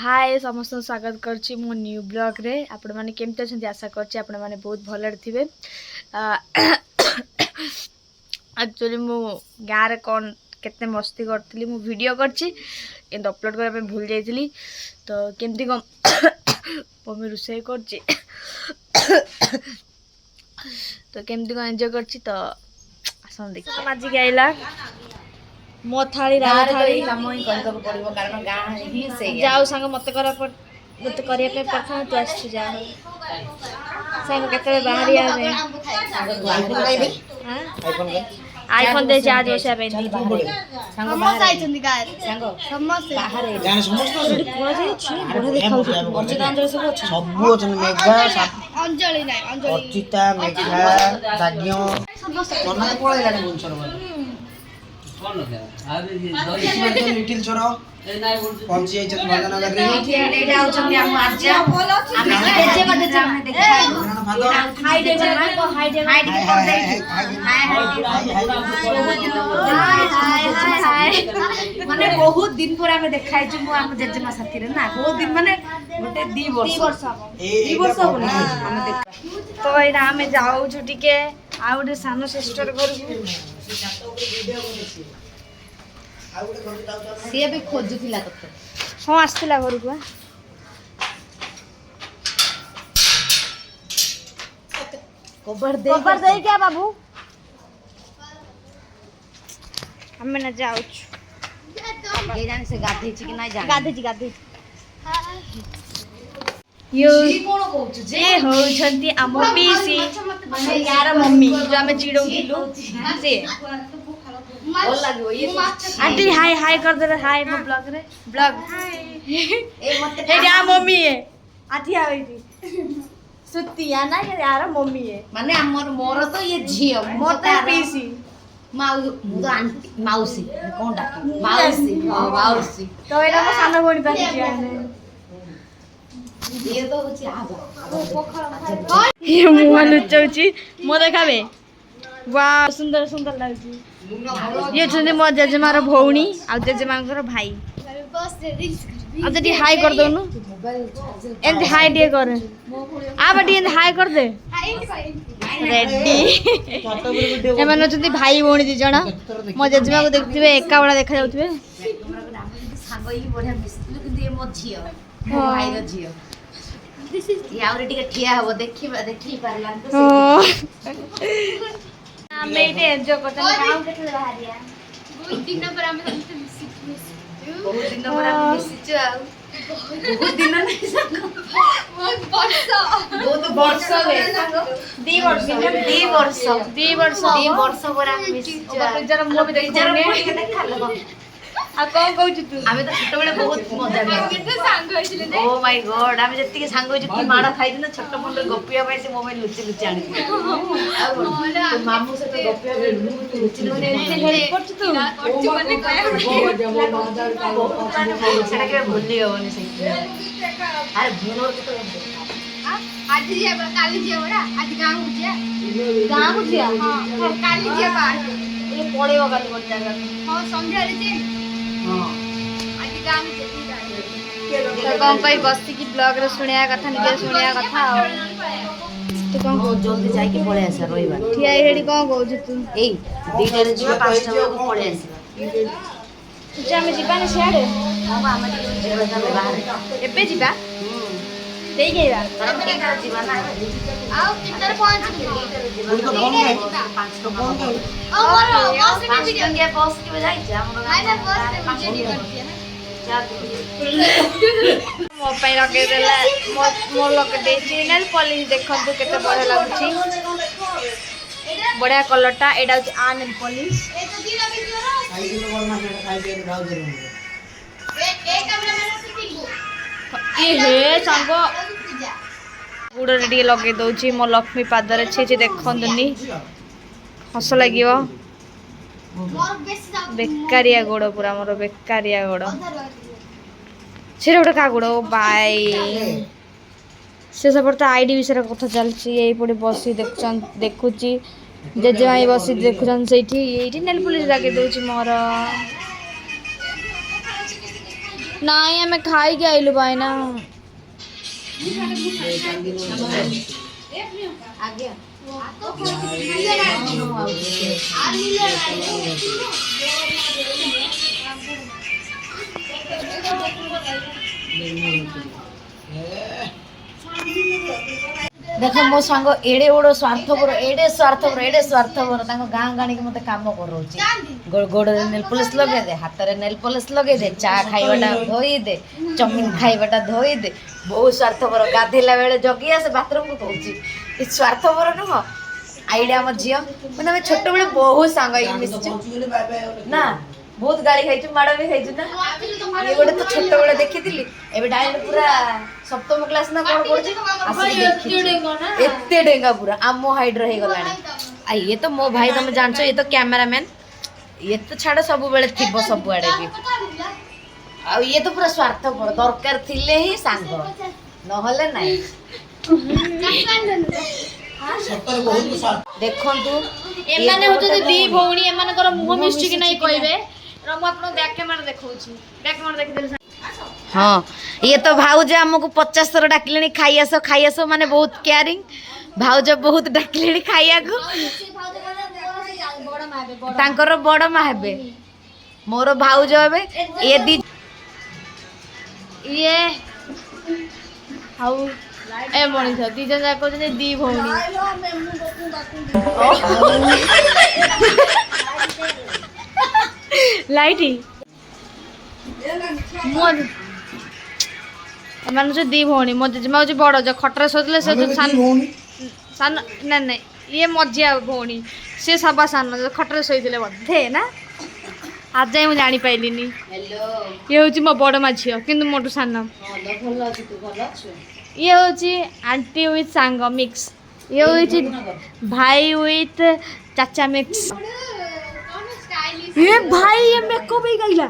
हाय समस्त स्वागत करछि मो न्यू ब्लॉग रे। आपण माने केमते छथि आशा करछि आपण माने बहुत भलर थिबे। एक्चुअली मो गाँ रे कोन केते मस्ती करथली मु वीडियो करछि एंड अपलोड करे पे भूल जाइतली तो केमती कम मम्मी रुसै करछि तो केमती को एन्जॉय करछि तो आसन देख माजी गाइला मो थाली राधा थाली काम ही करके पड़िबो कारण गां ही से जाओ संग मते करा पर मते करिया पे प्रथम तू आछि जा संग केते बाहरी आवे आईफोन दे चार्ज होसे पे संग बाहर आइछन गाय संग समस्त बाहर गान समस्त कोन जे छी बढा देखाउ छी अंजलि सब अछन मेघा अंजलि नै अंजलि अर्चिता मेघा भाग्य कोना पळे गानी बुनसर कोन आबे लिटिल छोरा पहुंची जाय छन भंजनगर रे एटा आउछन हम आज हम देजे बडे हम देखाई हाय दे हाय दे कर दे हाय माने बहुत दिन पर हम देखाई छु मु हम जेजेमा साथी रे ना बहुत दिन माने गोटे 2 वर्ष बोला हम देख तो एना हम जाऊ छु टिके आ गोटे सानो सिस्टर घर सी भी खोजुला तते हां आस्तिला घर को कवर दे क्या बाबू हम ना जाऊ ये जाने से गाधे छी कि नहीं जाने गाधे यो कोन कहू जे ये हो छंती आम पीसी माने यार मम्मी जो हमें चिड़ौथिलु से बोल लागो ये आंटी हाय हाय कर दे हाय मो ब्लॉग रे ब्लॉग ए मते ए या मम्मी है आठी आवेती सुतिया ना यार मम्मी है माने हमर मोर तो ये झियो मोर तो पीसी माउ तो आंटी मौसी कोन डाकी मौसी मौसी तो एला मो सानो भणी पाखी ये तो होची आबो ये मुआ लुचौची मो देखाबे वाह सुंदर सुंदर लागची ये छंदी मो जेजेमार भौणी आ जेजेमांकर भाई आ जदी हाय कर दो नु एंड हाय दे कर आ बडी एंड हाय कर दे रेडी ए मानो छंदी भाई भौणी दी जणा मो जेजेमा को देखथिबे एका बडा देखा जाउथिबे सांग ई बढिया मिसलु किंतु ये मो झियो मो भाई रो झियो ये आउरे टिके ठिया हबो देखि पारलान तो हम एटे एन्जॉय करतन गांव केते बाहरिया बहुत दिन पर हम मिसिचु आ बहुत दिन नहीं संग बहुत वर्ष रे संग 2 वर्ष पर हम मिसिचु आ जरा मो भी देखने आ कौन कहू तू हमें तो छोट बेले बहुत मजा केते सांग होइसिले ने ओ माय गॉड हम जत्ती सांग होइछ कि माडा खाइ दिन छोट मुंडे गपिया पाइ से मोबाइल लुचि लुचि आनी तो मामू से तो गपिया पे लुचि लुचि हेल्प करछ तू करछ माने कहया सेटा के भूली होनी सही अरे भूलो के तो आज जिया काली जिया बड़ा आज गांव को जिया हां काली जिया बाहर ये पड़ेगा काली बन जाएगा हां संध्या रे जे आज गांव तो कौन कई बस्ती की ब्लॉग रे सुनिया कथा निजे सुनिया कथा तो कौन जल्दी जाई के पळे आसा रविवार ठिया हेडी कौन कहू तू ए 2टा रे जियो 5टा को पळे आसी जे हम जीवाने सियाडे हम हम जेबा जाबे बाहर एबे जीवा देई गेबा हम केटा जीवा ना आओ किधर पहुंच गए उन तो कौन है 5 तो कौन है और बस में भी गया बस के बजाय जा हम ना बस में वीडियो करती है मो पाई लगे देला मो लगे दे चैनल पॉलिश देखंतु केते बढिया लागुची बढ़िया कलरटा एडा आ नेल पॉलिश ए हे संग गुड़ रे लगे दउची मो लक्ष्मी पादरे छी देखंतुनी हस लागियो बेकारिया गोड़ पूरा मोर बेकारिया गोड़ से गोटे का गोड़ बाई से सब तो आईडी विषय कथा चलती यही पड़े बस देखुची जेजेमाई बस देखुन से नेल पुलिस लगे दूची मोर ନାଇଁ ଆମେ ଖାଇକି ଆଇଲୁ ଭାଇନା। देख मो सांग एड़े बड़ स्वार्थपर गाँ गाणी मत कम कर गोड़े नेल पॉलिश लगे दे हाथ में नेल पॉलिश लगे दे चा खाइबाटा धोई दे चमिन खाइबाटा धोई दे बहुत स्वार्थपर गाधेला बेले जगी आसे बाथरूम को कहूँ ये स्वार्थपर नुह आईडिया आम झील मैंने छोट बड़े बहुत सांग ना बहुत गाड़ी खाई माड़ भी खाई ना ये गोटे तो छोट बड़े देखी एबे डायरेक्ट पूरा सप्तम क्लास ना कौन पढ़ी एते डेंगा पूरा आम हाइट रही गलानी आ ये तो मो भाई तुम जानछ ये तो कैमरामैन ये तो छाड़ सब बेले थिबो सब आड़े भी आ ये तो पूरा स्वार्थपर दरकार थिले ही सांग नहले नाही देखंतु एमाने होते दी भौणी एमानकर मुह मिस्टी कि नाही कहबे रमु आपन बैक कैमरा देखौछि बैक कैमरा देखि देल। हाँ ये तो भाउज आमको 50 थर डाकिले खाई आस माने बहुत केयरिंग भाउज बहुत डाकिले खाइया को तांकर बड़ मा हेबे मोर भाउज हेबे ये दी ये हाउ ए मनीष दी जन जाको दी भौणी लाइट मोर एमान जो दी भौणी मो जेमा हो बड़ जो खटर सोचले से जो सान सान ना ना ये मजिया भौणी से सभा सान जो खटर सोईले बधे ना आज जाए मुझे जानी पाइलिनी ये हूँ मो बड़ मा झील किंतु मोटू सान ये हूँ आंटी विथ सांग मिक्स ये हूँ भाई विथ चाचा मिक्स ये भाई ये मेकअप ही गईला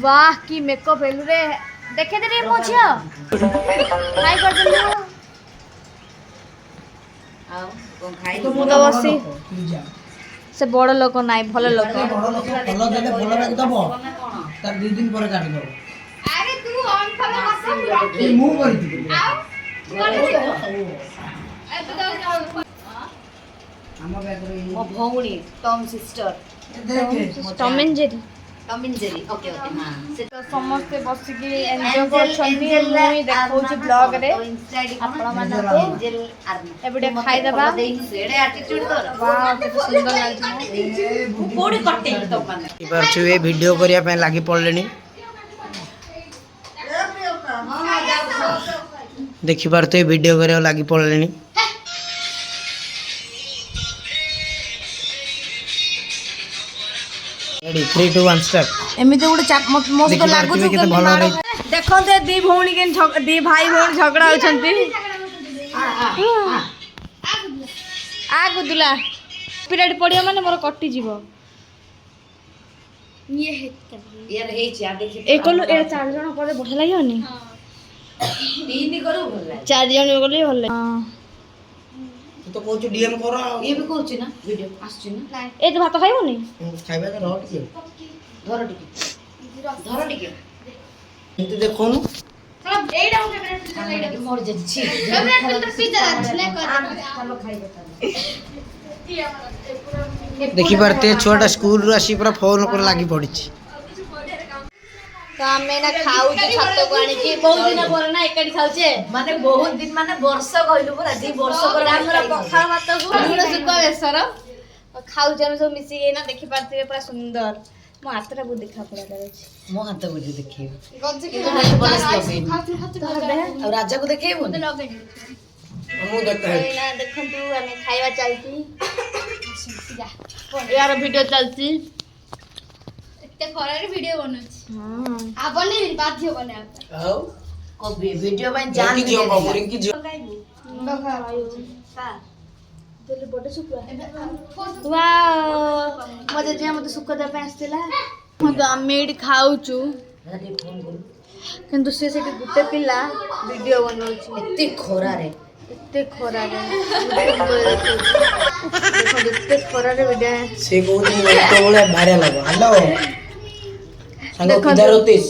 वाह की मेकअप हेलु रे देखे दे रे मोझिया खाई कर दे आ कोन खाई तो मुदा बसी से बड़ लोक नाइ भलो लोक भलो देले भलो राख दबो तार 2 दिन पर काट दबो अरे तू ऑन फलो मत मु करि मो भौणी Tom sister Tom and Jerry okay okay हां से तो समस्त बस की एन्जॉय करछन्ती मुई देखौछि ब्लॉग रे आपण माने एंजल आर्मी एबडे खाइ देबा सेडे एटीट्यूड कर वाह केते सुंदर लागछि कोडी कटे तो माने बार छु ए वीडियो करिया पे लागि पड़लेनी देखि बार तो ए वीडियो करिया लागि पड़लेनी रेडी 3 2 1 स्टार्ट एमिते गुडे चाप मो तो लागु छु केते भलो रे देखो ते दी भौणी के दी भाई भौणी झगड़ा होछंती आ गुदुला पीरियड पड़ियो माने मोर कटि जीवो ये हेछि आ देखि एकलो ए 4 जण पड़े बढ़िया लागियोनी हां 3 करू भल लागे 4 जण गले भल लागे हां तो कहू डीएम करो ये भी कहू ना वीडियो आछी ना ए तो भात खाइबोनी खाइबा तो रोट के धर टिके एते देखो न चलो एडा हो कैमरा एडा मोर जछि कैमरा फिल्टर पिज्जा ले कर चलो खाइबो देखि परते छोटा स्कूल रु आसी पूरा फोन पर लागि पड़ी छी तो हमें ना खाऊ छातो को आनी की बहुत दिन पर ना एकडी खाउछे माने बहुत दिन माने वर्ष कहलु पूरा 2 वर्ष पर हमरा पखा भात को गुड़ सुका बेसर खाऊ जन सब मिसी गई ना देखि पारते पूरा सुंदर मो हातरा बु देखा पड़ा जाउछ मो हाथ बुझी देखिए गज के और राजा को देखेबो तो लगे मु देखता है ना देखंतु हमें खाइबा चलती यार वीडियो चलती एते खरारे वीडियो बनउछि हां आ बने बाध्य बने आओ को वीडियो बन जान दियो बाबूरी की जो बखा सा तेले बडे सुकुआ वाओ मजे जे मते सुकुआ दे पे आस्तेला हम तो आमेड खाउछु किंतु से गुटे पिला वीडियो बनउछि एते खरा रे एते खरा रे देखो एते खरा रे बेटा से कहूती तो बोले भारे लगो हेलो सांग देखो किधर होतिस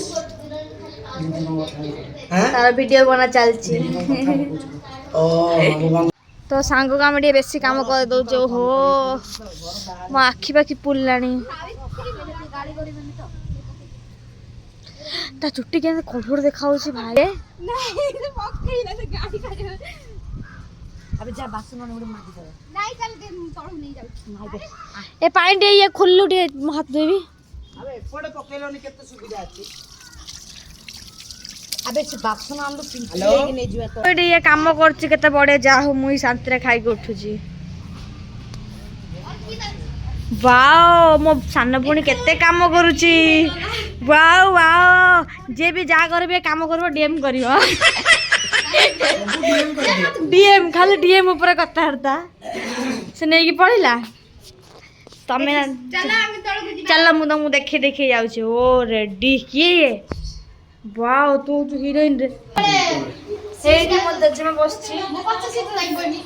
हां तारा वीडियो बना चलची ओ भगवान तो सांग का हम बेसी काम कर दउचे हो मो आखि पाखि पुल्लानी ता चुट्टी के खड़खड़ देखाउ छी भाई नहीं तो पक्की ना गाड़ी का अबे जा बासन में उड़ माटी दे नहीं चल के तोड़ नहीं जाऊ ए पानी दे ये खुल्लू दे हाथ देबी अबे कोडे पकेलोनी केते सुविधा अछि अबे से बासन हम पिंच हेलो? लेके नै जुआ तो एडी ये काम करछि केते बडे जा हो मुई शांति रे खाई के उठुछि वाओ मो सान भणी केते काम करूछि वाओ वाओ जे भी जा करबे काम करबो डीएम करियो डीएम खाली डीएम ऊपर कथा हरता से नै की पढिला तमे चल मु तो मु देखे देखे जाउछि ओ रेडी की वाओ तू तो हीरोइन रे सेठी मो दजमा बसछि मो 50 सीट लागिबनी